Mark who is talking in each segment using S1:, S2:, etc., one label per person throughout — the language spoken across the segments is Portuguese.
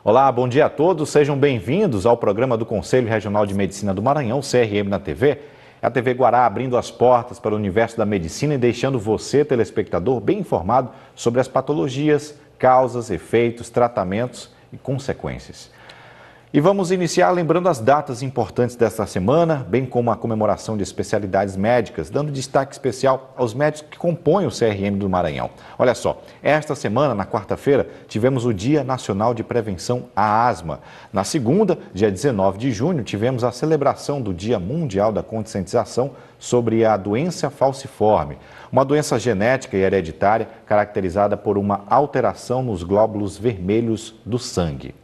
S1: Olá, bom dia a todos. Sejam bem-vindos ao programa do Conselho Regional de Medicina do Maranhão, CRM na TV. É a TV Guará abrindo as portas para o universo da medicina e deixando você, telespectador, bem informado sobre as patologias, causas, efeitos, tratamentos e consequências. E vamos iniciar lembrando as datas importantes desta semana, bem como a comemoração de especialidades médicas, dando destaque especial aos médicos que compõem o CRM do Maranhão. Olha só, esta semana, na quarta-feira, tivemos o Dia Nacional de Prevenção à Asma. Na segunda, dia 19 de junho, tivemos a celebração do Dia Mundial da Conscientização sobre a doença falciforme, uma doença genética e hereditária caracterizada por uma alteração nos glóbulos vermelhos do sangue.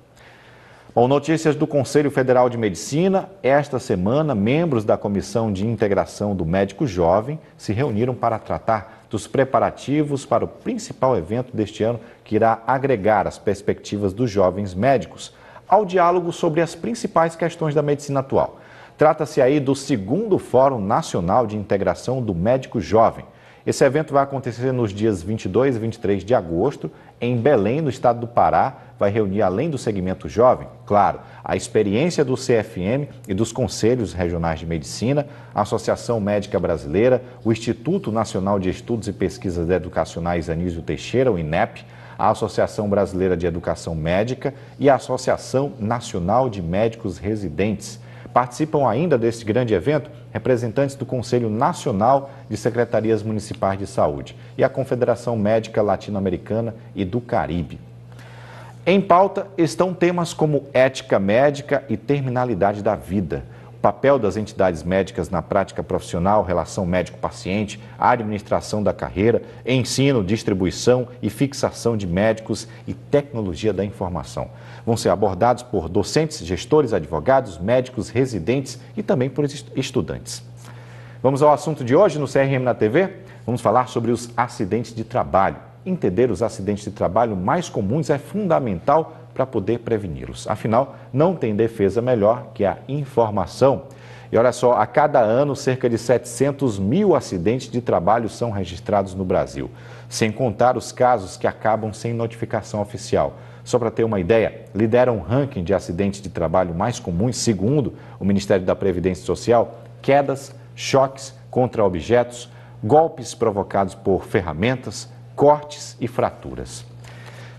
S1: Bom, notícias do Conselho Federal de Medicina. Esta semana, membros da Comissão de Integração do Médico Jovem se reuniram para tratar dos preparativos para o principal evento deste ano, que irá agregar as perspectivas dos jovens médicos ao diálogo sobre as principais questões da medicina atual. Trata-se aí do 2º Fórum Nacional de Integração do Médico Jovem. Esse evento vai acontecer nos dias 22 e 23 de agosto, em Belém, no estado do Pará. Vai reunir, além do segmento jovem, claro, a experiência do CFM e dos Conselhos Regionais de Medicina, a Associação Médica Brasileira, o Instituto Nacional de Estudos e Pesquisas Educacionais Anísio Teixeira, o INEP, a Associação Brasileira de Educação Médica e a Associação Nacional de Médicos Residentes. Participam ainda deste grande evento representantes do Conselho Nacional de Secretarias Municipais de Saúde e a Confederação Médica Latino-Americana e do Caribe. Em pauta estão temas como ética médica e terminalidade da vida, o papel das entidades médicas na prática profissional, relação médico-paciente, a administração da carreira, ensino, distribuição e fixação de médicos e tecnologia da informação. Vão ser abordados por docentes, gestores, advogados, médicos, residentes e também por estudantes. Vamos ao assunto de hoje no CRM na TV. Vamos falar sobre os acidentes de trabalho. Entender os acidentes de trabalho mais comuns é fundamental para poder preveni-los. Afinal, não tem defesa melhor que a informação. E olha só, a cada ano, cerca de 700 mil acidentes de trabalho são registrados no Brasil, sem contar os casos que acabam sem notificação oficial. Só para ter uma ideia, lidera um ranking de acidentes de trabalho mais comuns, segundo o Ministério da Previdência Social, quedas, choques contra objetos, golpes provocados por ferramentas, cortes e fraturas.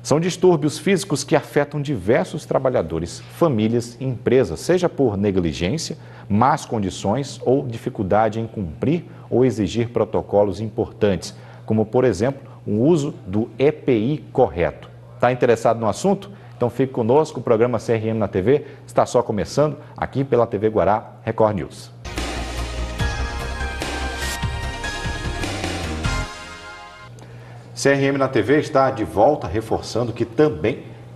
S1: São distúrbios físicos que afetam diversos trabalhadores, famílias e empresas, seja por negligência, más condições ou dificuldade em cumprir ou exigir protocolos importantes, como, por exemplo, o uso do EPI correto. Está interessado no assunto? Então fique conosco, o programa CRM na TV está só começando aqui pela TV Guará Record News. CRM na TV está de volta, reforçando que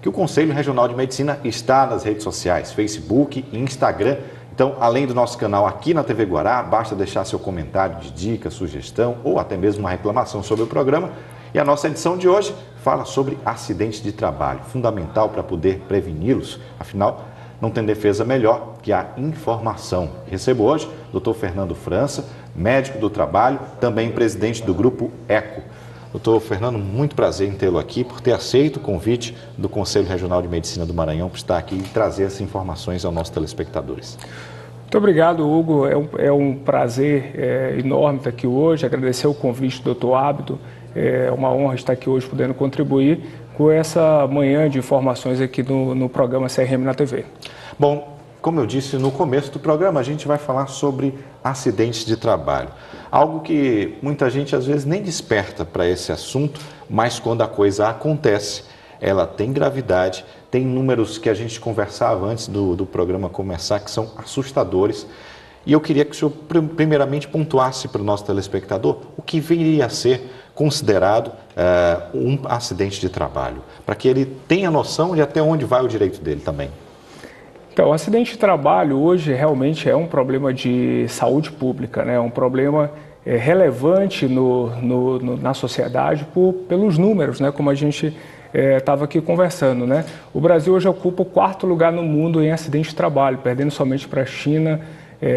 S1: o Conselho Regional de Medicina está nas redes sociais, Facebook e Instagram. Então, além do nosso canal aqui na TV Guará, basta deixar seu comentário de dica, sugestão ou até mesmo uma reclamação sobre o programa. E a nossa edição de hoje fala sobre acidentes de trabalho, fundamental para poder preveni-los. Afinal, não tem defesa melhor que a informação. Recebo hoje o Dr. Fernando França, médico do trabalho, também presidente do Grupo ECO. Doutor Fernando, muito prazer em tê-lo aqui, por ter aceito o convite do Conselho Regional de Medicina do Maranhão para estar aqui e trazer essas informações aos nossos telespectadores.
S2: Muito obrigado, Hugo. É um prazer enorme estar aqui hoje, agradecer o convite do Dr. Ábido. É uma honra estar aqui hoje podendo contribuir com essa manhã de informações aqui no programa CRM na TV.
S1: Bom, como eu disse no começo do programa, a gente vai falar sobre acidentes de trabalho. Algo que muita gente às vezes nem desperta para esse assunto, mas quando a coisa acontece, ela tem gravidade, tem números que a gente conversava antes do programa começar, que são assustadores. E eu queria que o senhor primeiramente pontuasse para o nosso telespectador o que viria a ser considerado um acidente de trabalho, para que ele tenha noção de até onde vai o direito dele também.
S2: Então, o acidente de trabalho hoje realmente é um problema de saúde pública, né? É um problema relevante na sociedade pelos números, né? Como a gente estava aqui conversando, né? O Brasil hoje ocupa o 4º lugar no mundo em acidente de trabalho, perdendo somente para a China,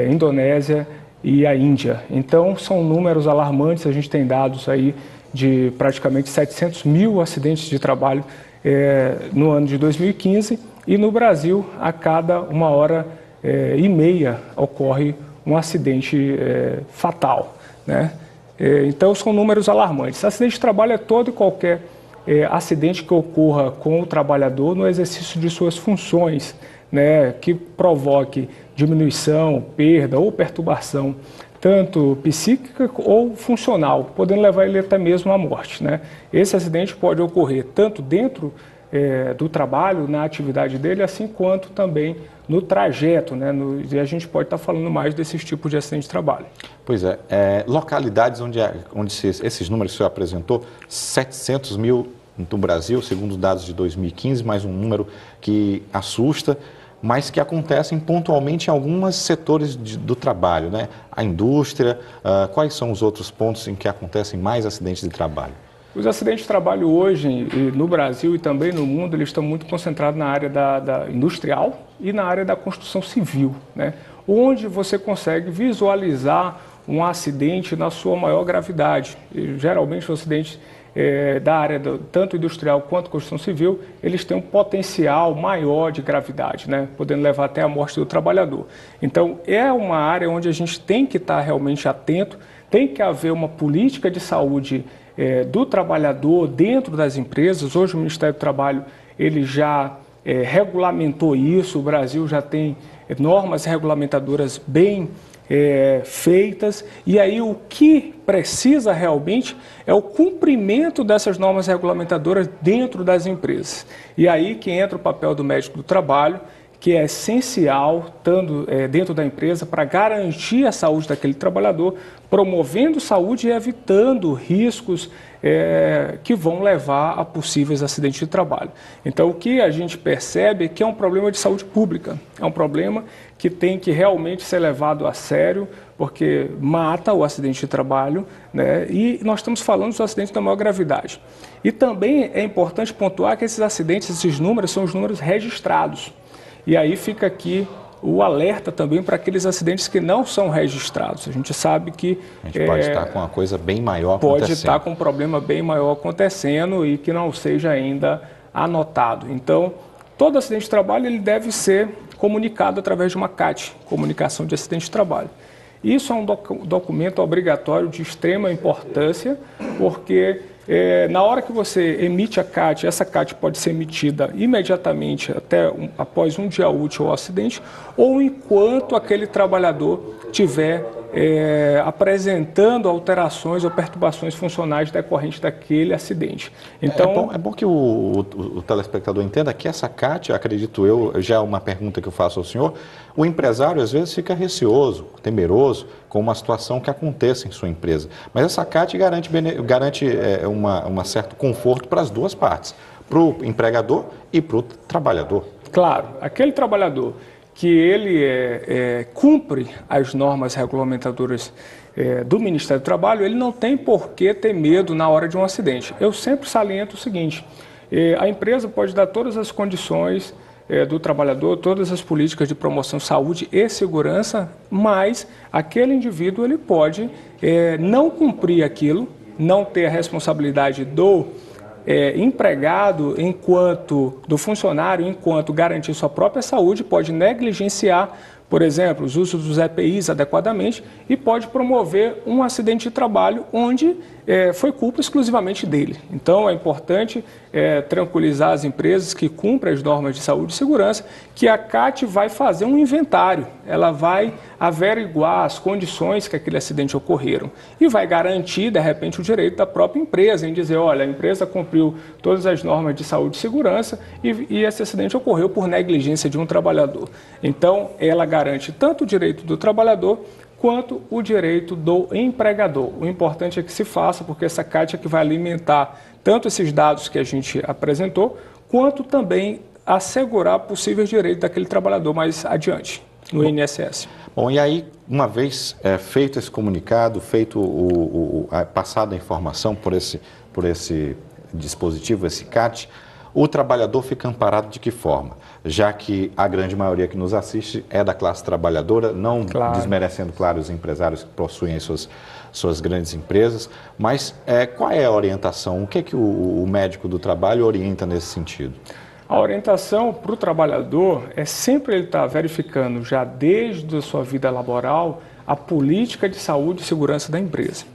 S2: Indonésia e a Índia. Então, são números alarmantes, a gente tem dados aí de praticamente 700 mil acidentes de trabalho no ano de 2015 e no Brasil, a cada 1h30 ocorre um acidente fatal, né? Então, são números alarmantes. Acidente de trabalho é todo e qualquer acidente que ocorra com o trabalhador no exercício de suas funções, né, que provoque diminuição, perda ou perturbação, tanto psíquica ou funcional, podendo levar ele até mesmo à morte, né? Esse acidente pode ocorrer tanto dentro do trabalho, na atividade dele, assim quanto também no trajeto, né? E a gente pode estar falando mais desses tipos de acidente de trabalho.
S1: Pois é, localidades onde esses números que o senhor apresentou, 700 mil no Brasil, segundo dados de 2015, mais um número que assusta, mas que acontecem pontualmente em alguns setores do trabalho, né? A indústria, quais são os outros pontos em que acontecem mais acidentes de trabalho?
S2: Os acidentes de trabalho hoje, no Brasil e também no mundo, eles estão muito concentrados na área da industrial e na área da construção civil, né? Onde você consegue visualizar um acidente na sua maior gravidade. E, geralmente, os acidentes da área tanto industrial quanto construção civil, eles têm um potencial maior de gravidade, né? Podendo levar até a morte do trabalhador. Então, é uma área onde a gente tem que estar realmente atento, tem que haver uma política de saúde do trabalhador dentro das empresas. Hoje o Ministério do Trabalho ele já regulamentou isso, o Brasil já tem normas regulamentadoras bem feitas, e aí o que precisa realmente é o cumprimento dessas normas regulamentadoras dentro das empresas. E aí que entra o papel do médico do trabalho, que é essencial, estando dentro da empresa, para garantir a saúde daquele trabalhador, promovendo saúde e evitando riscos que vão levar a possíveis acidentes de trabalho. Então, o que a gente percebe é que é um problema de saúde pública, é um problema que tem que realmente ser levado a sério, porque mata o acidente de trabalho, né? E nós estamos falando dos acidentes da maior gravidade. E também é importante pontuar que esses acidentes, esses números, são os números registrados. E aí fica aqui o alerta também para aqueles acidentes que não são registrados. A gente sabe que
S1: a gente pode estar com uma coisa bem maior acontecendo.
S2: Pode estar com um problema bem maior acontecendo e que não seja ainda anotado. Então, todo acidente de trabalho ele deve ser comunicado através de uma CAT, Comunicação de Acidente de Trabalho. Isso é um documento obrigatório de extrema importância, porque na hora que você emite a CAT, essa CAT pode ser emitida imediatamente após um dia útil ao acidente, ou enquanto aquele trabalhador tiver apresentando alterações ou perturbações funcionais decorrentes daquele acidente. Então,
S1: é bom que o telespectador entenda que essa CAT, acredito eu, já é uma pergunta que eu faço ao senhor, o empresário às vezes fica receoso, temeroso com uma situação que aconteça em sua empresa. Mas essa CAT garante um certo conforto para as duas partes, para o empregador e para o trabalhador.
S2: Claro, aquele trabalhador que ele cumpre as normas regulamentadoras do Ministério do Trabalho, ele não tem por que ter medo na hora de um acidente. Eu sempre saliento o seguinte, a empresa pode dar todas as condições do trabalhador, todas as políticas de promoção, saúde e segurança, mas aquele indivíduo ele pode não cumprir aquilo, não ter a responsabilidade do empregado do funcionário enquanto garantir sua própria saúde, pode negligenciar, por exemplo, os usos dos EPIs adequadamente e pode promover um acidente de trabalho onde foi culpa exclusivamente dele. Então, é importante tranquilizar as empresas que cumprem as normas de saúde e segurança que a CAT vai fazer um inventário, ela vai averiguar as condições que aquele acidente ocorreram e vai garantir, de repente, o direito da própria empresa em dizer, olha, a empresa cumpriu todas as normas de saúde e segurança e esse acidente ocorreu por negligência de um trabalhador. Então, ela garante tanto o direito do trabalhador quanto o direito do empregador. O importante é que se faça, porque essa CAT é que vai alimentar tanto esses dados que a gente apresentou, quanto também assegurar possíveis direitos daquele trabalhador mais adiante, no INSS.
S1: Bom, e aí, uma vez feito esse comunicado, passada a informação por esse dispositivo, esse CAT, o trabalhador fica amparado de que forma? Já que a grande maioria que nos assiste é da classe trabalhadora, não desmerecendo, claro, os empresários que possuem suas grandes empresas, mas qual é a orientação? O que é que o médico do trabalho orienta nesse sentido?
S2: A orientação para o trabalhador é sempre ele estar verificando, já desde a sua vida laboral, a política de saúde e segurança da empresa.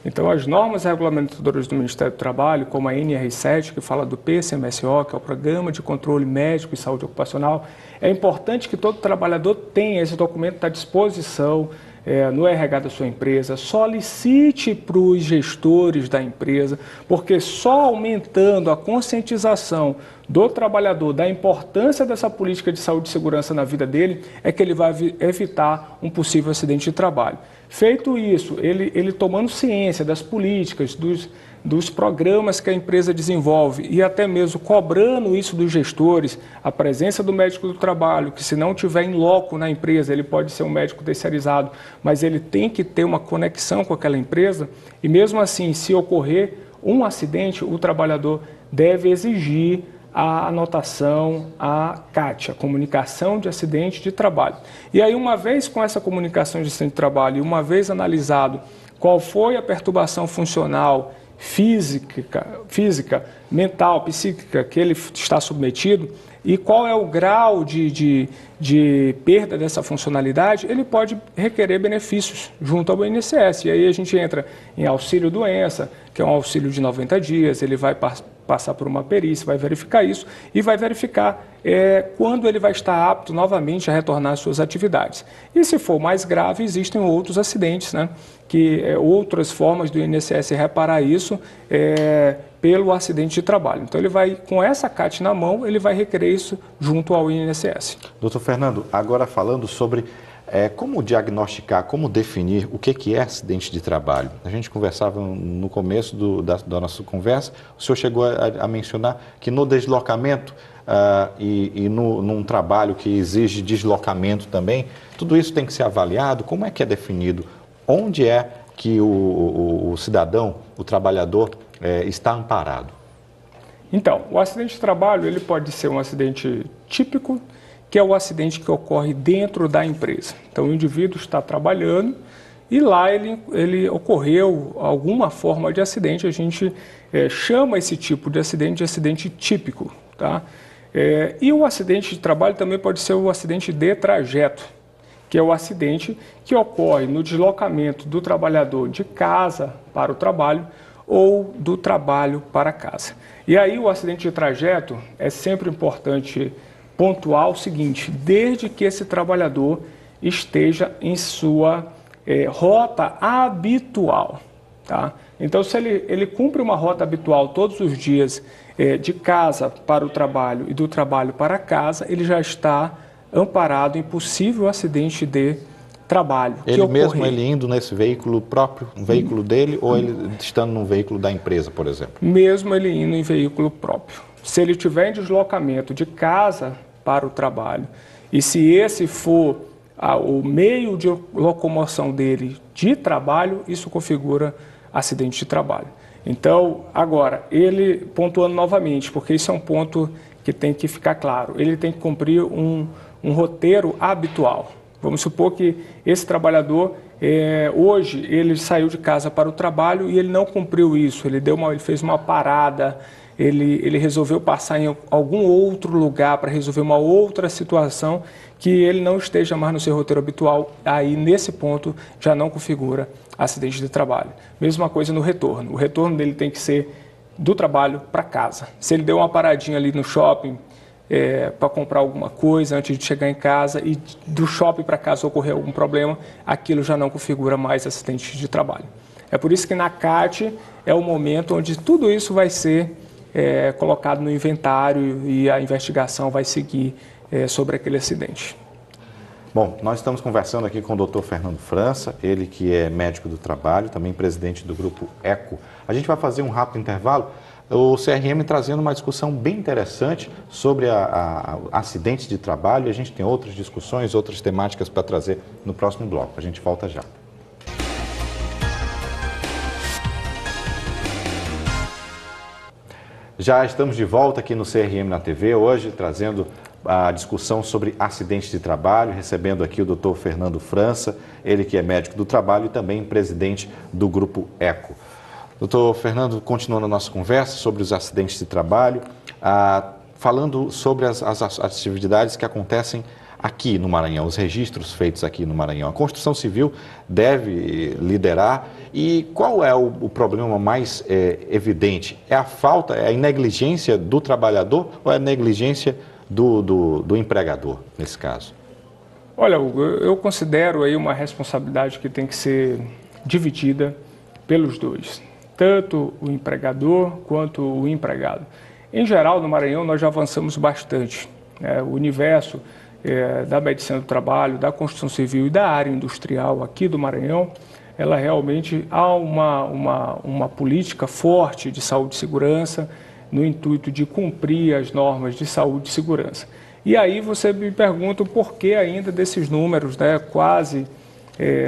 S2: Então, as normas regulamentadoras do Ministério do Trabalho, como a NR7, que fala do PCMSO, que é o Programa de Controle Médico e Saúde Ocupacional, é importante que todo trabalhador tenha esse documento à disposição, no RH da sua empresa, solicite para os gestores da empresa, porque só aumentando a conscientização do trabalhador da importância dessa política de saúde e segurança na vida dele, é que ele vai evitar um possível acidente de trabalho. Feito isso, ele tomando ciência das políticas, dos programas que a empresa desenvolve e até mesmo cobrando isso dos gestores, a presença do médico do trabalho, que se não tiver em loco na empresa, ele pode ser um médico terceirizado, mas ele tem que ter uma conexão com aquela empresa e mesmo assim, se ocorrer um acidente, o trabalhador deve exigir a anotação, a CAT, a comunicação de acidente de trabalho. E aí, uma vez com essa comunicação de acidente de trabalho e uma vez analisado qual foi a perturbação funcional, física, mental, psíquica que ele está submetido e qual é o grau de perda dessa funcionalidade, ele pode requerer benefícios junto ao INSS. E aí a gente entra em auxílio-doença, que é um auxílio de 90 dias, ele vai passar por uma perícia, vai verificar isso e vai verificar quando ele vai estar apto novamente a retornar às suas atividades. E se for mais grave, existem outros acidentes, né? Outras formas do INSS reparar isso pelo acidente de trabalho. Então ele vai, com essa CAT na mão, ele vai requerer isso junto ao INSS.
S1: Doutor Fernando, agora falando sobre como diagnosticar, como definir o que é acidente de trabalho. A gente conversava no começo da nossa conversa, o senhor chegou a mencionar que no deslocamento num trabalho que exige deslocamento também, tudo isso tem que ser avaliado. Como é que é definido? Onde é que o cidadão, o trabalhador, está amparado?
S2: Então, o acidente de trabalho ele pode ser um acidente típico, que é o acidente que ocorre dentro da empresa. Então, o indivíduo está trabalhando e lá ele ocorreu alguma forma de acidente. A gente chama esse tipo de acidente típico. Tá? E o acidente de trabalho também pode ser o acidente de trajeto, que é o acidente que ocorre no deslocamento do trabalhador de casa para o trabalho ou do trabalho para casa. E aí o acidente de trajeto é sempre importante pontuar o seguinte: desde que esse trabalhador esteja em sua rota habitual. Tá? Então, se ele cumpre uma rota habitual todos os dias de casa para o trabalho e do trabalho para casa, ele já está amparado em possível acidente de trabalho.
S1: Ele mesmo indo nesse veículo próprio, um veículo dele, ou ele estando num veículo da empresa, por exemplo? Mesmo ele indo em veículo próprio. Se ele tiver em deslocamento de casa para o trabalho, e se esse for o meio de locomoção dele de trabalho, isso configura acidente de trabalho. Então, agora, ele pontuando novamente, porque isso é um ponto que tem que ficar claro, ele tem que cumprir um roteiro habitual. Vamos supor que esse trabalhador, hoje, ele saiu de casa para o trabalho e ele não cumpriu isso, ele fez uma parada, ele resolveu passar em algum outro lugar para resolver uma outra situação que ele não esteja mais no seu roteiro habitual, aí nesse ponto já não configura acidente de trabalho. Mesma coisa no retorno, o retorno dele tem que ser do trabalho para casa. Se ele deu uma paradinha ali no shopping para comprar alguma coisa antes de chegar em casa e do shopping para casa ocorreu algum problema, aquilo já não configura mais acidente de trabalho. É por isso que na CAT é o momento onde tudo isso vai ser colocado no inventário e a investigação vai seguir sobre aquele acidente. Bom, nós estamos conversando aqui com o Dr. Fernando França, ele que é médico do trabalho, também presidente do Grupo ECO. A gente vai fazer um rápido intervalo, o CRM trazendo uma discussão bem interessante sobre acidentes de trabalho, e a gente tem outras discussões, outras temáticas para trazer no próximo bloco. A gente volta já. Já estamos de volta aqui no CRM na TV, hoje trazendo a discussão sobre acidentes de trabalho, recebendo aqui o Dr. Fernando França, ele que é médico do trabalho e também presidente do Grupo ECO. Doutor Fernando, continuando a nossa conversa sobre os acidentes de trabalho, falando sobre as atividades que acontecem aqui no Maranhão, os registros feitos aqui no Maranhão. A construção civil deve liderar. E qual é o problema mais evidente? É a falta, é a negligência do trabalhador ou é a negligência do empregador, nesse caso?
S2: Olha, Hugo, eu considero aí uma responsabilidade que tem que ser dividida pelos dois, tanto o empregador quanto o empregado. Em geral, no Maranhão, nós já avançamos bastante. O universo da medicina do trabalho, da construção civil e da área industrial aqui do Maranhão, ela realmente há uma política forte de saúde e segurança no intuito de cumprir as normas de saúde e segurança. E aí você me pergunta o porquê ainda desses números, né? Quase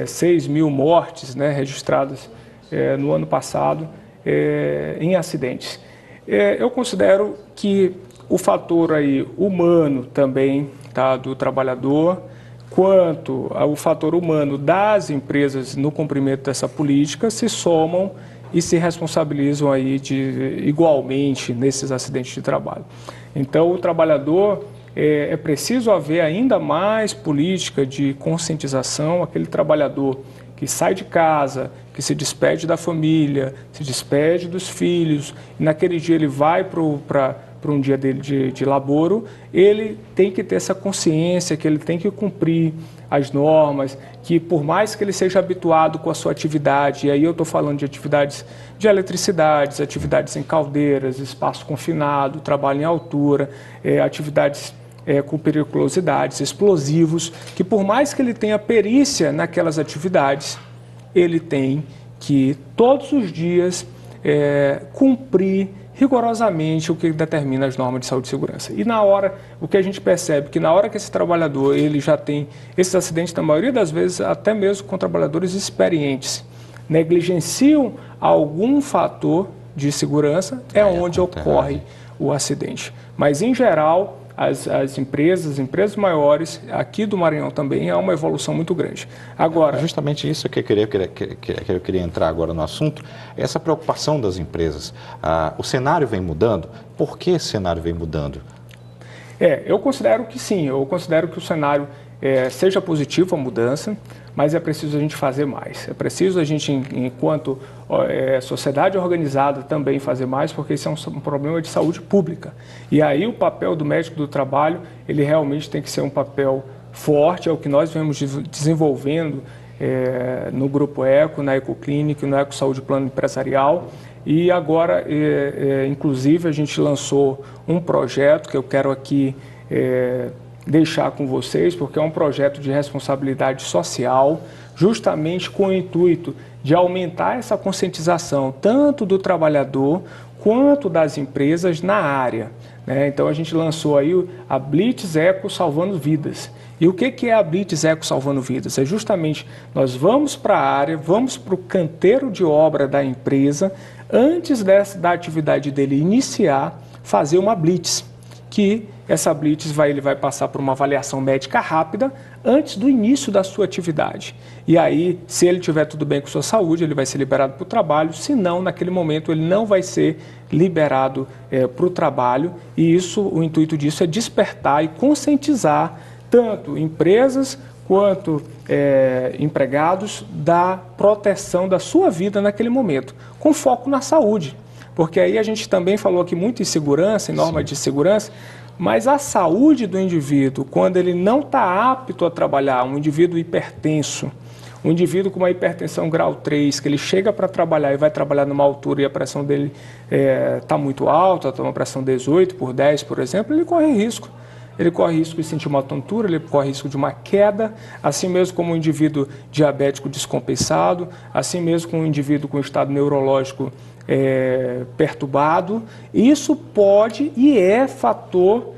S2: 6 mil mortes, né, registradas no ano passado em acidentes. Eu considero que o fator aí humano também, tá, do trabalhador, quanto ao fator humano das empresas no cumprimento dessa política se somam e se responsabilizam aí igualmente nesses acidentes de trabalho. Então, o trabalhador, é preciso haver ainda mais política de conscientização, aquele trabalhador que sai de casa, que se despede da família, se despede dos filhos, e naquele dia ele vai para um dia dele de laboro, ele tem que ter essa consciência que ele tem que cumprir as normas, que por mais que ele seja habituado com a sua atividade, e aí eu estou falando de atividades de eletricidades, atividades em caldeiras, espaço confinado, trabalho em altura, atividades com periculosidades, explosivos, que por mais que ele tenha perícia naquelas atividades, ele tem que todos os dias cumprir rigorosamente o que determina as normas de saúde e segurança. E na hora, o que a gente percebe que na hora que esse trabalhador ele já tem esses acidentes, na maioria das vezes, até mesmo com trabalhadores experientes, negligenciam algum fator de segurança, onde ocorre o acidente. Mas, em geral, as empresas maiores, aqui do Maranhão também, há uma evolução muito grande. Agora,
S1: justamente isso que eu queria entrar agora no assunto, essa preocupação das empresas. O cenário vem mudando. Por que esse cenário vem mudando?
S2: Eu considero que sim, eu considero que o cenário seja positivo a mudança, mas é preciso a gente fazer mais. É preciso a gente, enquanto sociedade organizada, também fazer mais, porque isso é um problema de saúde pública. E aí o papel do médico do trabalho, ele realmente tem que ser um papel forte, é o que nós vemos desenvolvendo no Grupo Eco, na Ecoclínica, no Eco Saúde Plano Empresarial. E agora, inclusive, a gente lançou um projeto que eu quero aqui deixar com vocês, porque é um projeto de responsabilidade social, justamente com o intuito de aumentar essa conscientização, tanto do trabalhador quanto das empresas na área. Então, a gente lançou aí a Blitz Eco Salvando Vidas. E o que é a Blitz Eco Salvando Vidas? É justamente, nós vamos para a área, vamos para o canteiro de obra da empresa, antes da atividade dele iniciar, fazer uma Blitz, que essa Blitz ele vai passar por uma avaliação médica rápida antes do início da sua atividade. E aí, se ele tiver tudo bem com sua saúde, ele vai ser liberado para o trabalho, se não, naquele momento, ele não vai ser liberado para o trabalho. E o intuito disso é despertar e conscientizar tanto empresas quanto empregados da proteção da sua vida naquele momento, com foco na saúde. Porque aí a gente também falou aqui muito em segurança, em norma de segurança, mas a saúde do indivíduo, quando ele não está apto a trabalhar, um indivíduo hipertenso, um indivíduo com uma hipertensão grau 3, que ele chega para trabalhar e vai trabalhar numa altura e a pressão dele está muito alta, está uma pressão 18/10, por exemplo, ele corre risco. Ele corre risco de sentir uma tontura, ele corre risco de uma queda, assim mesmo como um indivíduo diabético descompensado, assim mesmo como um indivíduo com estado neurológico perturbado. Isso pode e é fator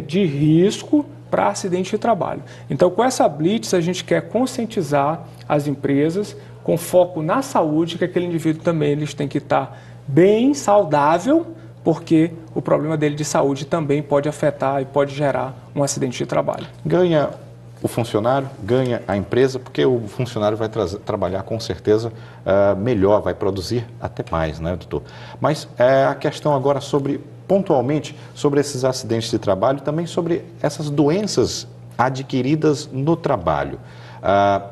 S2: de risco para acidente de trabalho. Então, com essa Blitz, a gente quer conscientizar as empresas com foco na saúde, que aquele indivíduo também eles têm que estar bem saudável, porque o problema dele de saúde também pode afetar e pode gerar um acidente de trabalho.
S1: Ganha o funcionário, ganha a empresa, porque o funcionário vai trabalhar com certeza melhor, vai produzir até mais, né, doutor? Mas a questão agora sobre pontualmente sobre esses acidentes de trabalho, também sobre essas doenças adquiridas no trabalho.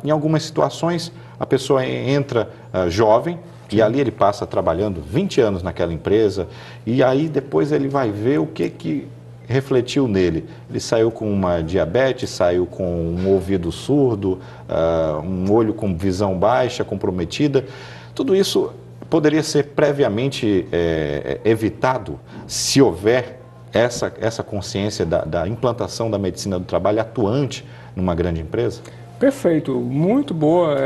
S1: Em algumas situações, a pessoa entra jovem, e ali ele passa trabalhando 20 anos naquela empresa, e aí depois ele vai ver o que refletiu nele. Ele saiu com uma diabetes, saiu com um ouvido surdo, um olho com visão baixa, comprometida. Tudo isso poderia ser previamente evitado se houver essa consciência da implantação da medicina do trabalho atuante numa grande empresa?
S2: Perfeito, muito boa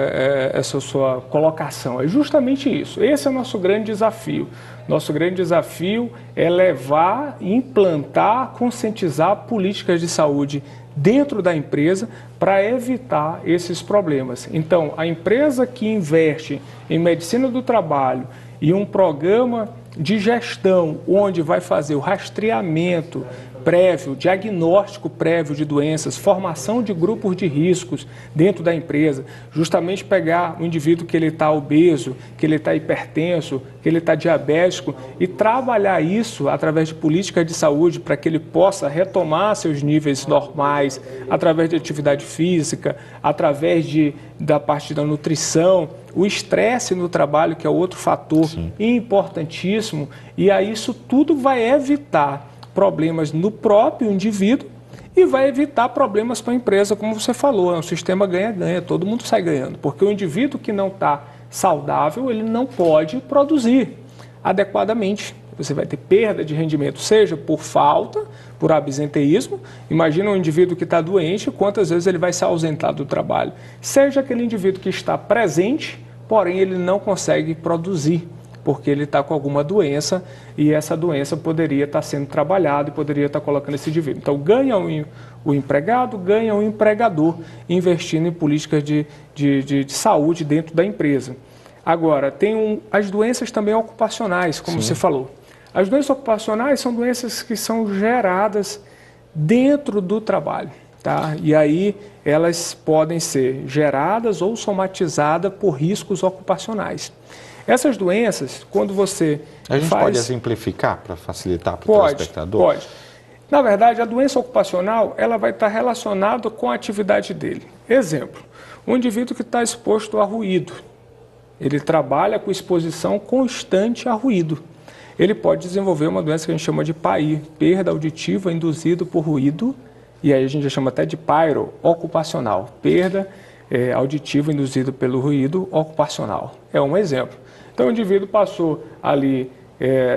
S2: essa sua colocação. É justamente isso. Esse é o nosso grande desafio. Nosso grande desafio é levar, implantar, conscientizar políticas de saúde dentro da empresa para evitar esses problemas. Então, a empresa que investe em medicina do trabalho e um programa de gestão onde vai fazer o rastreamento prévio, diagnóstico prévio de doenças, formação de grupos de riscos dentro da empresa, justamente pegar o indivíduo que ele está obeso, que ele está hipertenso, que ele está diabético e trabalhar isso através de políticas de saúde para que ele possa retomar seus níveis normais, através de atividade física, através da parte da nutrição, o estresse no trabalho, que é outro fator importantíssimo, e aí isso tudo vai evitar problemas no próprio indivíduo e vai evitar problemas para a empresa, como você falou, é um sistema ganha-ganha, todo mundo sai ganhando, porque o indivíduo que não está saudável, ele não pode produzir adequadamente. Você vai ter perda de rendimento, seja por falta, por absenteísmo. Imagina um indivíduo que está doente, quantas vezes ele vai se ausentar do trabalho. Seja aquele indivíduo que está presente, porém ele não consegue produzir, porque ele está com alguma doença e essa doença poderia estar sendo trabalhada e poderia estar colocando esse indivíduo. Então, ganha o empregado, ganha o empregador, investindo em políticas de saúde dentro da empresa. Agora, tem as doenças também ocupacionais, como você falou. As doenças ocupacionais são doenças que são geradas dentro do trabalho, tá? E aí elas podem ser geradas ou somatizadas por riscos ocupacionais. Essas doenças, quando você
S1: A gente pode exemplificar para facilitar para o telespectador?
S2: Pode. Na verdade, a doença ocupacional ela vai estar relacionada com a atividade dele. Exemplo, um indivíduo que está exposto a ruído. Ele trabalha com exposição constante a ruído. Ele pode desenvolver uma doença que a gente chama de PAI, perda auditiva induzida por ruído, e aí a gente já chama até de pyro ocupacional, perda auditiva induzida pelo ruído ocupacional. É um exemplo. Então o indivíduo passou ali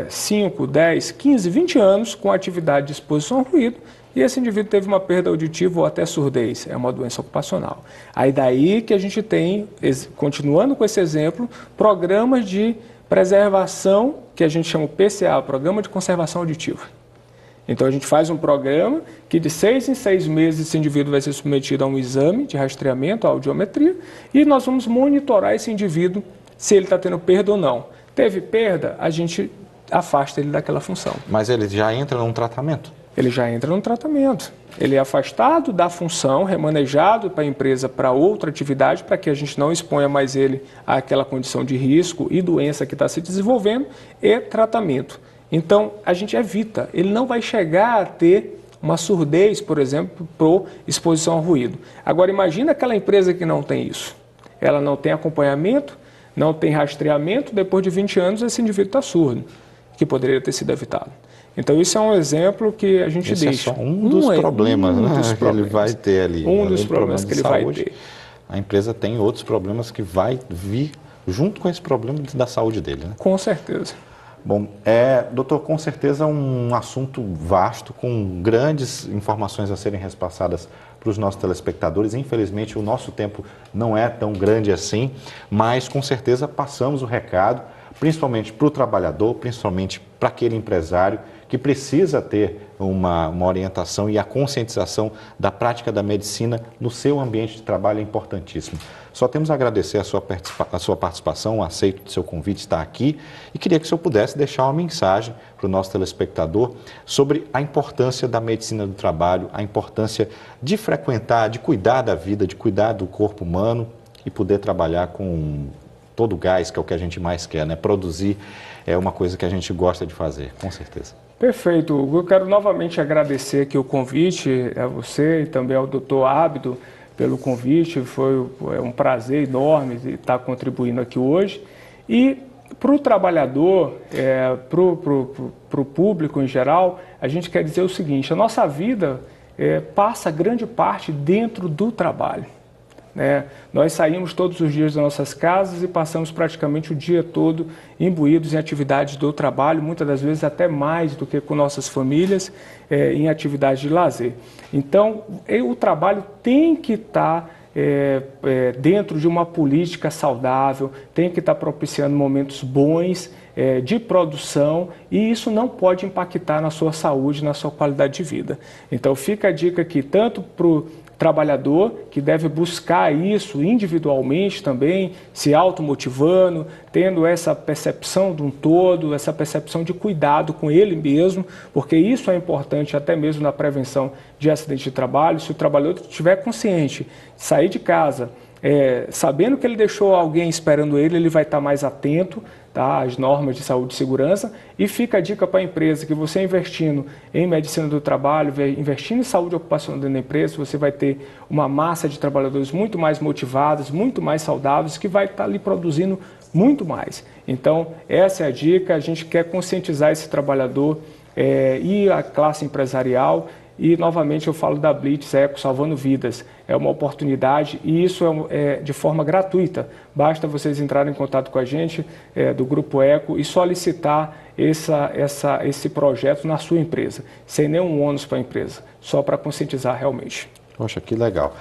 S2: 5, 10, 15, 20 anos com atividade de exposição ao ruído e esse indivíduo teve uma perda auditiva ou até surdez, é uma doença ocupacional. Aí daí que a gente tem, continuando com esse exemplo, programas de preservação, que a gente chama PCA, Programa de Conservação Auditiva. Então a gente faz um programa que de 6 em 6 meses esse indivíduo vai ser submetido a um exame de rastreamento, a audiometria, e nós vamos monitorar esse indivíduo se ele está tendo perda ou não. Teve perda, a gente afasta ele daquela função.
S1: Mas ele já entra num tratamento?
S2: Ele já entra num tratamento. Ele é afastado da função, remanejado para a empresa para outra atividade, para que a gente não exponha mais ele àquela condição de risco e doença que está se desenvolvendo, e tratamento. Então, a gente evita. Ele não vai chegar a ter uma surdez, por exemplo, por exposição ao ruído. Agora, imagina aquela empresa que não tem isso. Ela não tem acompanhamento, não tem rastreamento, depois de 20 anos esse indivíduo está surdo, que poderia ter sido evitado. Então isso é um exemplo que a gente deixa.
S1: É só um dos problemas, que ele vai ter ali.
S2: Um dos problemas que ele vai ter.
S1: A empresa tem outros problemas que vai vir junto com esse problema da saúde dele, né?
S2: Com certeza.
S1: Bom, doutor, com certeza um assunto vasto, com grandes informações a serem repassadas para os nossos telespectadores. Infelizmente, o nosso tempo não é tão grande assim, mas com certeza passamos o recado, principalmente para o trabalhador, principalmente para aquele empresário que precisa ter uma orientação, e a conscientização da prática da medicina no seu ambiente de trabalho é importantíssimo. Só temos a agradecer a sua participação, o aceito do seu convite estar aqui, e queria que o senhor pudesse deixar uma mensagem para o nosso telespectador sobre a importância da medicina do trabalho, a importância de frequentar, de cuidar da vida, de cuidar do corpo humano e poder trabalhar com todo o gás, que é o que a gente mais quer, né? Produzir é uma coisa que a gente gosta de fazer, com certeza.
S2: Perfeito. Eu quero novamente agradecer aqui o convite a você e também ao Dr. Ábido pelo convite. Foi um prazer enorme estar contribuindo aqui hoje. E para o trabalhador, para o público em geral, a gente quer dizer o seguinte: a nossa vida passa grande parte dentro do trabalho. Nós saímos todos os dias das nossas casas e passamos praticamente o dia todo imbuídos em atividades do trabalho, muitas das vezes até mais do que com nossas famílias, em atividades de lazer. Então, o trabalho tem que estar dentro de uma política saudável, tem que estar propiciando momentos bons de produção, e isso não pode impactar na sua saúde, na sua qualidade de vida. Então fica a dica aqui tanto para o trabalhador, que deve buscar isso individualmente também, se automotivando, tendo essa percepção de um todo, essa percepção de cuidado com ele mesmo, porque isso é importante até mesmo na prevenção de acidente de trabalho. Se o trabalhador estiver consciente, sair de casa, sabendo que ele deixou alguém esperando ele, ele vai estar mais atento, tá, às normas de saúde e segurança. E fica a dica para a empresa que você investindo em medicina do trabalho, investindo em saúde ocupacional dentro da empresa, você vai ter uma massa de trabalhadores muito mais motivados, muito mais saudáveis, que vai estar ali produzindo muito mais. Então, essa é a dica. A gente quer conscientizar esse trabalhador e a classe empresarial. E, novamente, eu falo da Blitz Eco Salvando Vidas. É uma oportunidade e isso é de forma gratuita. Basta vocês entrarem em contato com a gente do Grupo Eco e solicitar esse projeto na sua empresa, sem nenhum ônus para a empresa, só para conscientizar realmente.
S1: Poxa, que legal.